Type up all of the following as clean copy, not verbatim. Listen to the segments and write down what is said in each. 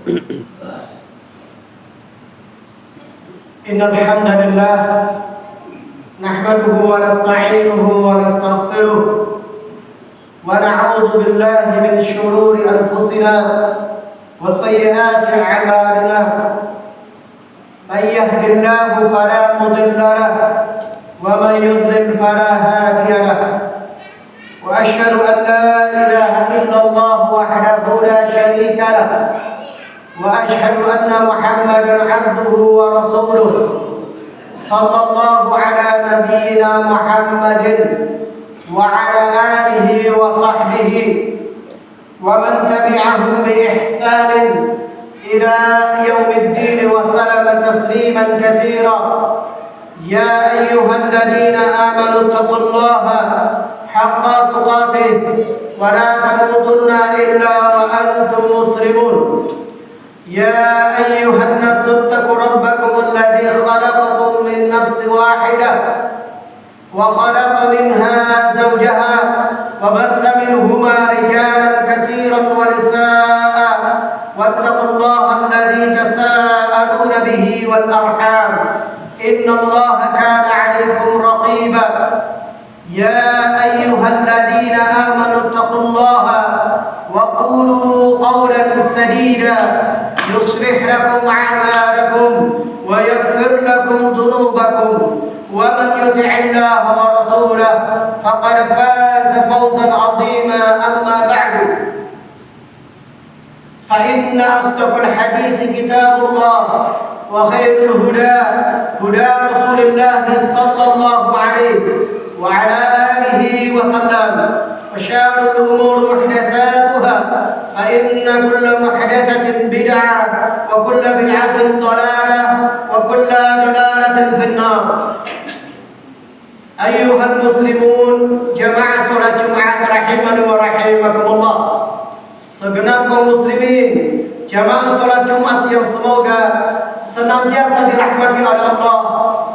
إن الحمد لله نحمده ونستعينه ونستغفره ونعوذ بالله من شرور أنفسنا وسيئات أعمالنا من يهد الله فلا مضل له ومن يضلل فلا هادي له وأشهد أن لا إله إلا الله وحده لا شريك له وأشهد أن محمدا عبده ورسوله صلى الله على نبينا محمد وعلى آله وصحبه ومن تبعهم بإحسان إلى يوم الدين وسلم تسليما كثيرا. يا أيها الذين آمنوا اتقوا الله حق تقاته ولا تموتن إلا وأنتم مسلمون. يا أيها الناس اتقوا ربكم الذي خلقكم من نفس واحدة وخلق منها زوجها وبث منهما رجالا كثيرا ونساء واتقوا الله الذي تساءلون به والأرحام إن الله كان عليكم رقيبا. يا أيها الذين آمنوا اتقوا الله وقولوا قولا سديدا يصلح لكم أعمالكم ويغفر لكم ذنوبكم ومن يطع الله ورسوله فقد فاز فوزا عظيما. أما بعد فإن أصدق الحديث كتاب الله وخير الهدى هدى رسول الله صلى الله عليه وعلى آله وسلم وشر الأمور محدثاتها فإن كل محدثة بدعة وكل بدعة ضلالة وكل ضلالة في النار. أيها المسلمون جماعة صلاة جمعة رحمني ورحمكم الله. Segenap kaum muslimin jamaah salat Jumat yang semoga senantiasa dirahmati oleh Allah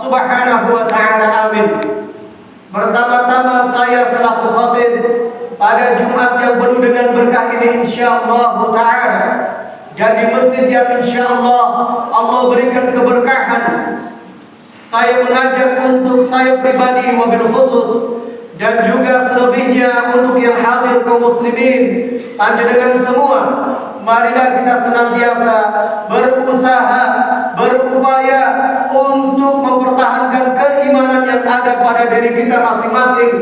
Subhanahu wa taala, amin. Pertama-tama saya selaku khatib pada Jumat yang penuh dengan berkah ini insyaallah taala, dan di masjid yang insyaallah Allah berikan keberkahan, saya mengajak untuk saya pribadi wabil khusus dan juga selebihnya untuk yang hadir kaum muslimin panjenengan semua, marilah kita senantiasa berusaha berupaya untuk mempertahankan keimanan yang ada pada diri kita masing-masing.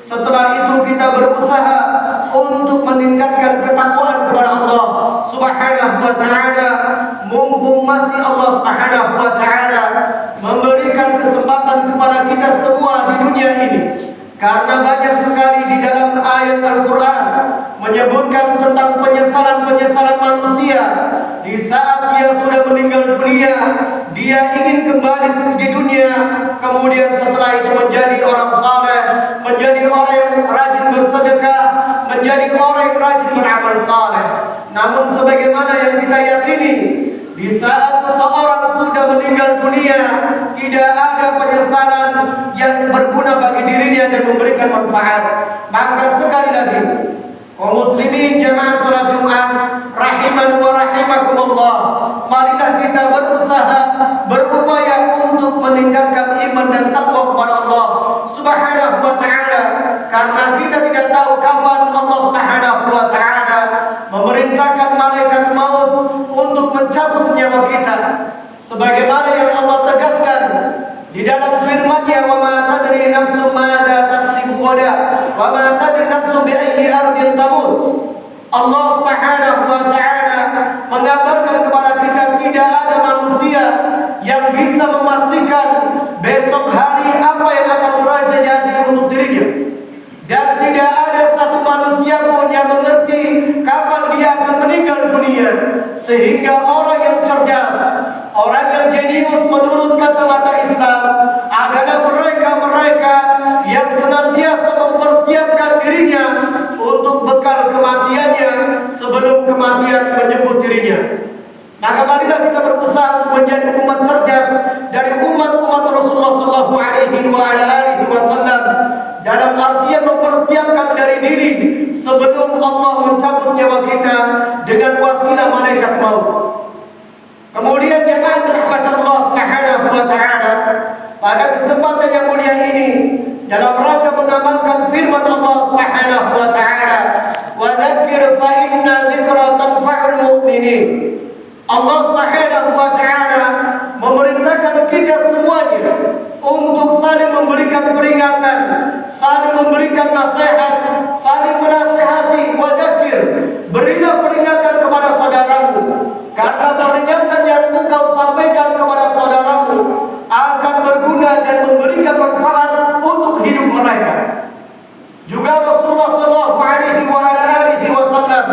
Setelah itu kita berusaha untuk meningkatkan ketakwaan kepada Allah Subhanahu wa taala, mumpung masih Allah Subhanahu wa taala memberikan kesempatan kepada kita semua di dunia ini. Karena banyak sekali di dalam ayat Al-Quran menyebutkan tentang penyesalan-penyesalan manusia di saat dia sudah meninggal dunia. Dia ingin kembali di dunia, kemudian setelah itu menjadi orang saleh, menjadi orang yang rajin bersedekah, menjadi orang yang rajin beramal saleh. Namun sebagaimana yang kita yakini, di saat seseorang sudah meninggal dunia, tidak ada penyesalan yang berguna bagi dirinya dan memberikan manfaat. Maka sekali lagi, kaum muslimin jamaah salat Jumat rahiman wa rahimakumullah, marilah kita berusaha berupaya untuk meningkatkan iman dan takwa kepada Allah Subhanahu wa taala, karena kita tidak tahu kapan Allah Subhanahu wa taala memerintahkan malaikat maut untuk mencabut nyawa kita, sebagaimana yang Allah tegaskan di dalam firman-Nya, wa ma tadri nafsun madza taksibu ghadan wa ma tadri nafsun bi ayyi ardin tamut. Allah Subhanahu wa taala mengabarkan kepada kita tidak ada manusia yang bisa memastikan besok hari apa yang akan terjadi untuk dirinya, dan tidak ada satu manusia pun yang mengerti kapan dia akan meninggal dunia. Sehingga orang yang cerdas, orang yang jenius menurut kacamata Islam adalah mereka-mereka yang senantiasa mempersiapkan dirinya untuk bekal kematiannya sebelum kematian menjemput dirinya. Maka marilah kita berusaha untuk menjadi umat cerdas dari umat-umat Rasulullah SAW, dalam artian mempersiapkan dari diri sebelum Allah mencabut nyawa kita dengan wasilah malaikat maut. rahmat Allah Subhanahu wa taala, pada kesempatan yang mulia ini dalam rangka mengamalkan firman Allah Subhanahu wa taala, "Wa dzakir fa inna dzikra tanfa'ul mu'minin." Allah Subhanahu wa taala memerintahkan kita semuanya untuk saling memberikan peringatan, saling memberikan nasihat, saling menasihati. Wa dzakir, berilah peringatan kepada saudaramu, karena peringatan yang engkau sampaikan kepada saudaramu akan berguna dan memberikan manfaat untuk hidup mereka. Juga Rasulullah sallallahu alaihi wasallam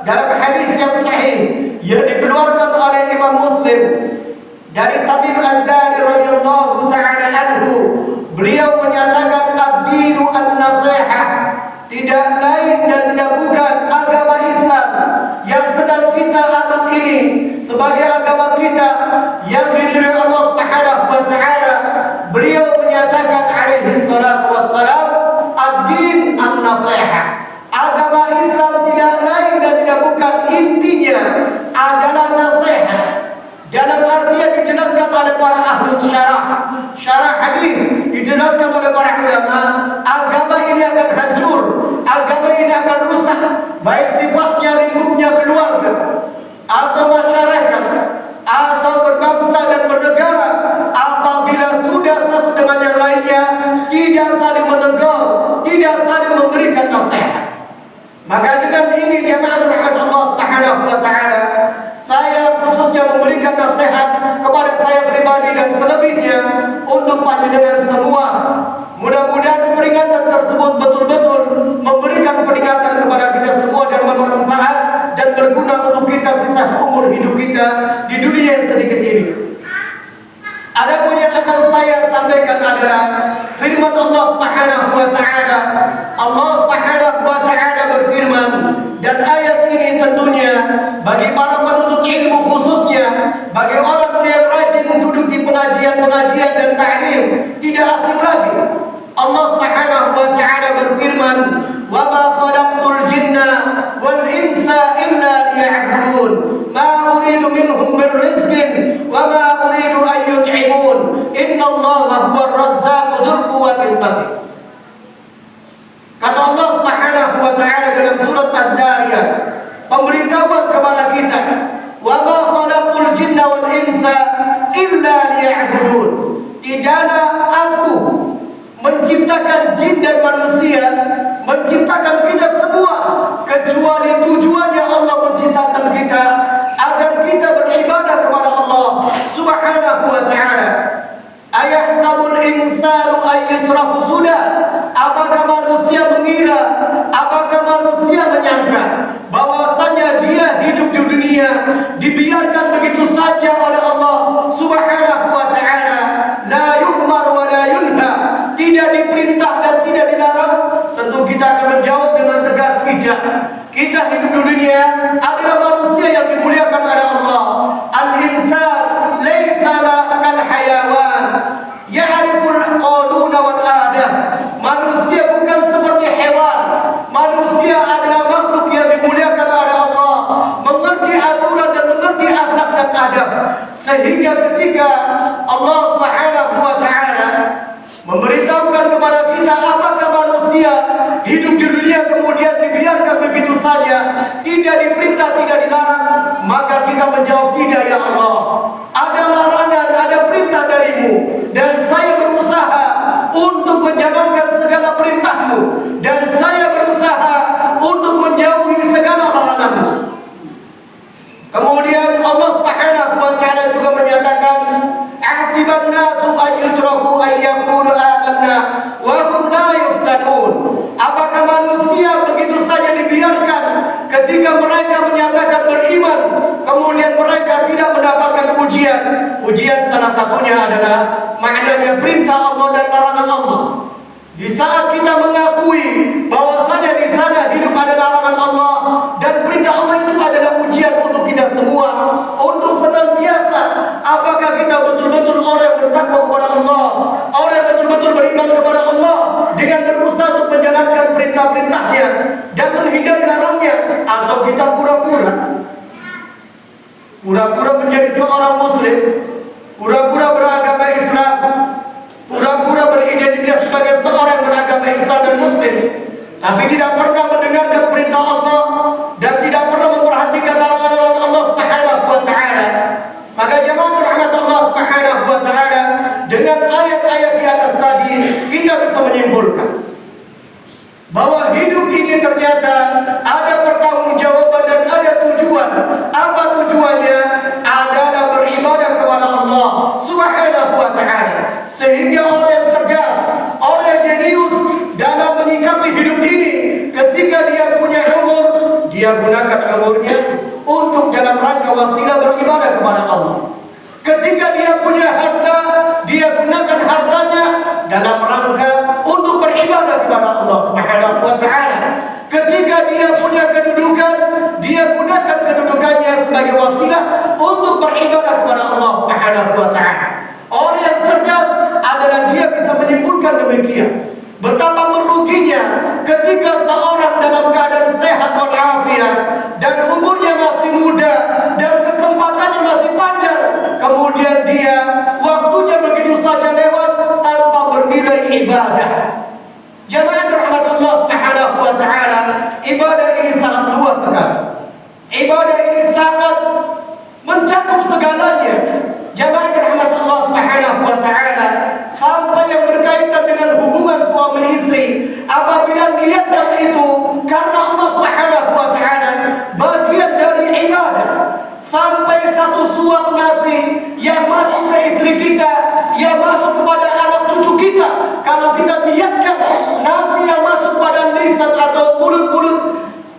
dalam hadis yang sahih yang dikeluarkan oleh Imam Muslim dari Tabib Ad-Dari radhiyallahu taala anhu, beliau menyatakan ad-dinu an-nasihah, tidak lain dan tidak bukan agama Islam yang sedang kita anut ini sebagai agama kita yang diridhoi Allah Subhanahu wa taala. Beliau menyatakan alaihi salatu wassalam, ad-din an-nasihah, agama Islam tidak lain dan tidak bukan intinya adalah nasihat. Dalam arti yang dijelaskan oleh para ahli syarah hadis, dijelaskan oleh para ulama, agama ini akan hancur, agama ini akan rusak, baik sifatnya, lingkupnya keluarga atau masyarakat atau berbangsa dan bernegara, apabila sudah satu dengan yang lainnya tidak saling menegur, tidak saling memberikan nasihat. Maka dengan ini jemaah rahmat Allah Subhanahu wa taala, saya khususnya memberikan nasihat kepada saya pribadi dan selebihnya untuk panjenengan semua. Mudah-mudahan peringatan tersebut betul-betul memberikan peringatan kepada kita semua dan bermanfaat dan berguna untuk kita sisa umur hidup kita di dunia yang sedikit ini. Adapun yang akan saya sampaikan adalah firman Allah Subhanahu wa taala. Allah Subhanahu wa taala berfirman, dan ayat ini tentunya bagi para penuntut ilmu khususnya, bagi orang yang rajin menduduki pengajian-pengajian dan ta'lim, tidak asing lagi. Allah Subhanahu wa taala berfirman, "Wa ma khalaqtul jinna wal insa illa liya'budun, ma uridu minhum min rizqin wa ma uridu an yut'imun, innallaha huwar razzaqu dzul quwwatil matin." Kata Allah Subhanahu wa taala dalam surat Az-Zariyat, pemberitahuan kepada kita, "Wa ma khalaqtul jinna wal insa illa liya'budun." Tidaklah aku menciptakan jin dan manusia, menciptakan kita semua, kecuali tujuannya Allah menciptakan kita agar kita beribadah kepada Allah Subhanahu wa taala. Ayahsabul insanu ayyutraku sudah. Apakah manusia mengira, apakah manusia menyangka bahwasanya dia hidup di dunia dibiarkan begitu saja oleh Allah Subhanahu wa taala, la yu'mar wa la yunha, tidak diperintah dan tidak dilarang? Tentu kita akan menjawab dengan tegas tidak. Kita hidup di dunia adalah manusia yang dimuliakan oleh Allah. Al-insan laisa kal hayawan ya'riful qanuna wal adah. Manusia bukan seperti hewan. Manusia adalah makhluk yang dimuliakan oleh Allah, mengerti aturan dan mengerti akhlak dan adab. Sehingga ketika Allah Subhanahu wa taala memberitahukan kepada kita apakah manusia hidup di dunia kemudian dibiarkan begitu saja, tidak diperintah, tidak dilarang, maka kita menjawab tidak, ya Allah. Ada larangan, ada perintah darimu, dan saya berusaha untuk menjalankan segala perintahmu, dan saya berusaha untuk menjauhi segala laranganmu. Kemudian Allah Subhanahu wa taala juga menyatakan, "Ahsiban nasu an yutraku an yaqulu amanna wa hum la yuftanun." Apakah manusia begitu saja dibiarkan ketika mereka menyatakan beriman, kemudian mereka tidak mendapatkan ujian? Ujian salah satunya adalah maknanya perintah Allah dan larangan Allah. Di saat kita mengakui bahwasanya di sana hidup ada larangan Allah dan perintah Allah, itu adalah ujian untuk kita semua, untuk senantiasa apakah kita betul-betul orang yang bertakwa kepada Allah, orang yang betul-betul beriman kepada Allah dengan berusaha untuk menjalankan perintah-perintahnya dan menghindari larangnya, atau kita pura-pura menjadi seorang muslim, umurnya untuk dalam rangka wasilah beribadah kepada Allah. Ketika dia punya harta, dia gunakan hartanya dalam rangka untuk beribadah kepada Allah Subhanahu wa taala. Ketika dia punya kedudukan, dia gunakan kedudukannya sebagai wasilah untuk beribadah kepada Allah Subhanahu wa taala. Orang yang cerdas adalah dia bisa menyimpulkan demikian. Betapa meruginya ketika seorang dalam keadaan sehat walafiat dan umurnya masih muda dan kesempatannya masih panjang, kemudian dia waktunya begitu saja lewat tanpa bernilai ibadah. Jemaah rahmatullah subhanahu wa ta'ala, ibadah ini sangat luas sekali. Ibadah ini sangat mencakup segalanya. Jemaah rahmatullah subhanahu wa ta'ala, sampai yang berkaitan dengan hubungan suami istri, apabila niatkan itu karena Allah subhanahu wa ta'ala, bagian dari ibadah. Sampai satu suap nasi yang masuk ke istri kita, yang masuk kepada anak cucu kita, kalau kita niatkan nasi yang masuk pada lisan atau mulut-mulut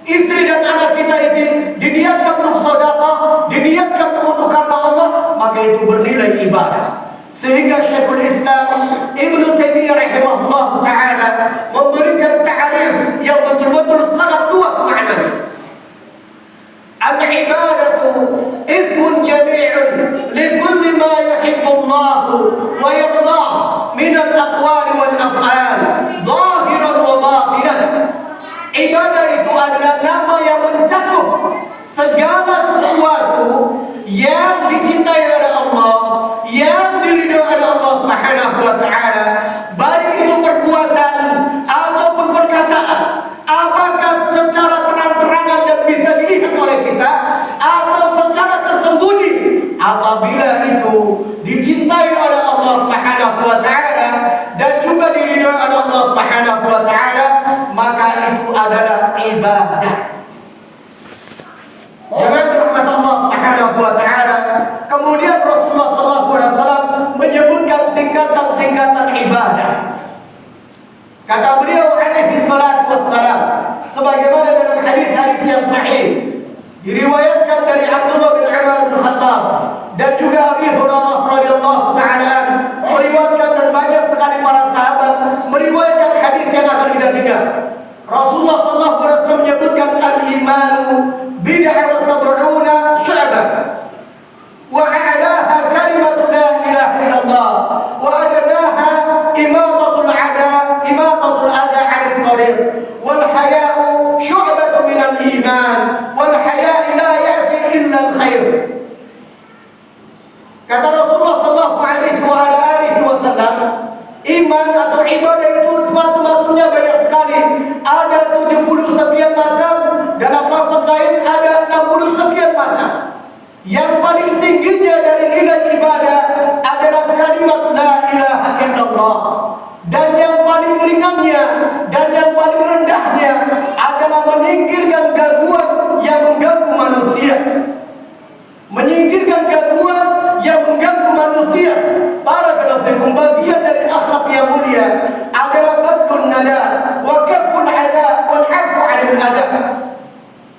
istri dan anak kita itu diniatkan untuk sedekah, diniatkan untuk karena Allah, maka itu bernilai ibadah. Sehingga Syekhul Islam Ibnu Taimiyah rahimahullah taala memberikan ta'rif yang betul-betul sangat luas maknanya. Al-ibadatu ismun jami'un likulli ma yuhibbu Allah wa yardah min al-aqwali wal af'al zahiran wa batinan. Ibadah itu adalah nama yang mencakup segala sesuatu yang dicintai oleh Allah, yang diridhoi oleh Allah Subhanahu wa taala, baik itu perbuatan ataupun perkataan, apakah secara terang-terangan dan bisa dilihat oleh kita atau secara tersembunyi. Apabila itu dicintai oleh Allah Subhanahu wa taala dan juga diridhoi oleh Allah Subhanahu wa taala, maka itu adalah ibadah. Jangan rahmat Allah Subhanahu wa taala. Kemudian Rasulullah sallallahu alaihi wasallam menyebutkan tingkatan-tingkatan ibadah. Kata beliau alaihi salatu wassalam, sebagaimana dalam hadis-hadis yang sahih diriwayatkan dari Abdullah bin Umar bin Khattab dan juga Abi Hurairah radhiyallahu taala, meriwayatkan dan banyak sekali para sahabat meriwayatkan hadis yang akan kita dengar. Rasulullah sallallahu alaihi wasallam menyebutkan al-imanu bid'ah wa sab'una syu'bah wa a'laha kalimatu la ilaha illallah wa adnaha imatatul 'ada 'anil tariq wal haya'u syu'batun minal iman wal haya'u la ya'ti illa al-khair. Kata Rasulullah sallallahu alaihi wasallam, iman atau ibadah itu macam-macamnya banyak sekali. Ada 70 sekian macam, dalam lafaz lain ada 60 sekian macam. Yang paling tingginya dari nilai ibadah adalah kalimat la ilaha illallah. Dan yang paling ringannya dan yang paling rendahnya adalah menyingkirkan gangguan yang mengganggu manusia. Menyingkirkan gangguan yang mengganggu manusia. Para penafsir bagian dari akhlak yang mulia adalah badlun nada wa kaful ada wal 'afwu 'anil adab.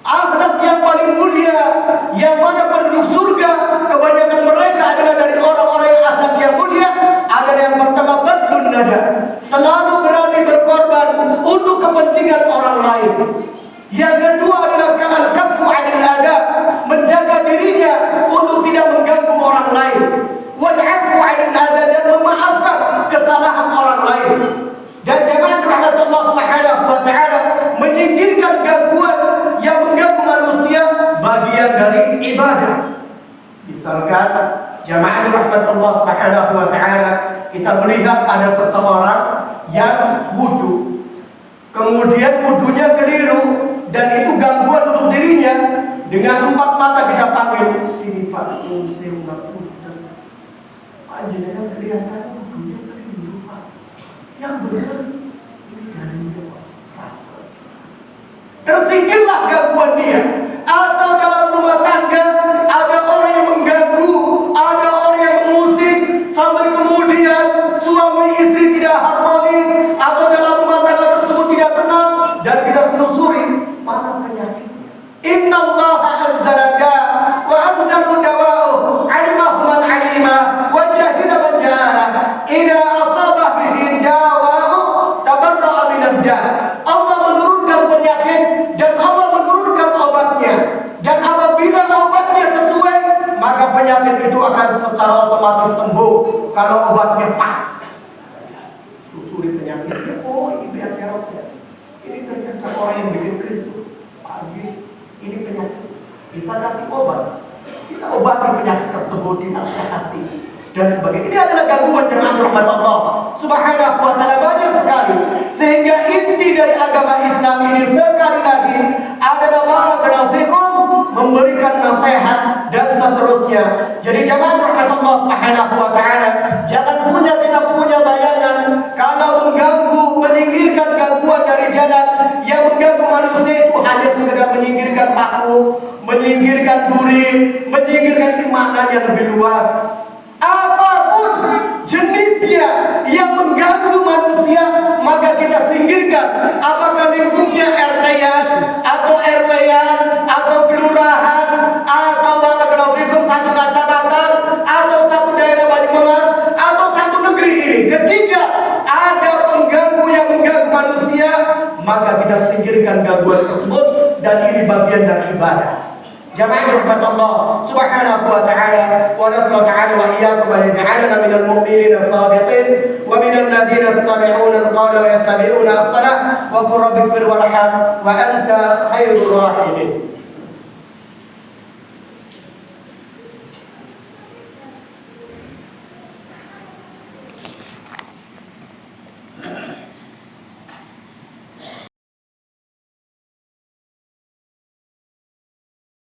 Akhlak yang paling mulia yang mana penduduk surga kebanyakan mereka adalah dari orang-orang yang akhlak yang mulia adalah yang pertama badlun nada, selalu berani berkorban untuk kepentingan orang lain. Yang kedua adalah al-kaffu 'anil adab, menjaga dirinya untuk tidak mengganggu orang lain. Wal 'afwu 'anil adab, dan memaafkan kesalahan orang lain. Dan jangan rahmatullah subhanahu wa ta'ala, menyingkirkan gangguan yang mengganggu manusia bagian dari ibadah. Misalkan jamaah rahmatullah subhanahu wa ta'ala, kita melihat ada seseorang yang wudu, kemudian wudunya keliru dan itu gangguan untuk dirinya. Dengan 4 mata kita panggil, sini Pak, saya umat punten. Pak jenengan kelihatan wudunya keliru Pak. Yang benar ini dari Pak. Tersingkirlah gangguan dia. Atau dalam rumah tangga ada orang yang mengganggu, ada orang yang mengusik, sampai kemudian suami istri tidak harmonis, atau dalam rumah tangga tersebut tidak tenang, dan kita telusuri mana penyakitnya. Inna Allah secara otomatis sembuh kalau obatnya pas. Susuri penyakitnya, oh ini biar teroknya. Ini ternyata orang yang bikin krisis. Pagi, ini penyakit. Bisa kasih obat. Kita obati penyakit tersebut, dinasihati dan sebagainya. Ini adalah gangguan dengan rahmat Allah Subhanahu wa ta'ala banyak sekali. Sehingga inti dari agama Islam ini sekali lagi adalah barakallahu fikum, memberikan nasihat dan seterusnya. Jadi jamaah rahmat Allah Subhanahu wa ta'ala, jangan kita punya bayangan kalau mengganggu, menyingkirkan gangguan dari jalan yang mengganggu manusia itu hanya sekedar menyingkirkan paku, menyingkirkan duri, menyingkirkan maknanya lebih luas. Apapun jenisnya yang mengganggu manusia, maka kita singkirkan. Apakah lingkupnya RT-an atau RW-an atau kelurahan atau barakallahu fikum satu kecamatan atau satu daerah Banyumas atau satu negeri ini. Ketika ada pengganggu yang mengganggu manusia, maka kita singkirkan gangguan tersebut, dan ini bagian dari ibadah. Jamaah rahmat Allah Subhanahu wa ta'ala, wa nas'alu ta'ala wa iyyakum an yaj'alana minal mu'minin as-sadiqin wa minal ladzina yastami'una al-qawla wa yattabi'una ahsanah wa qul rabbighfir warham wa anta khairur rahimin.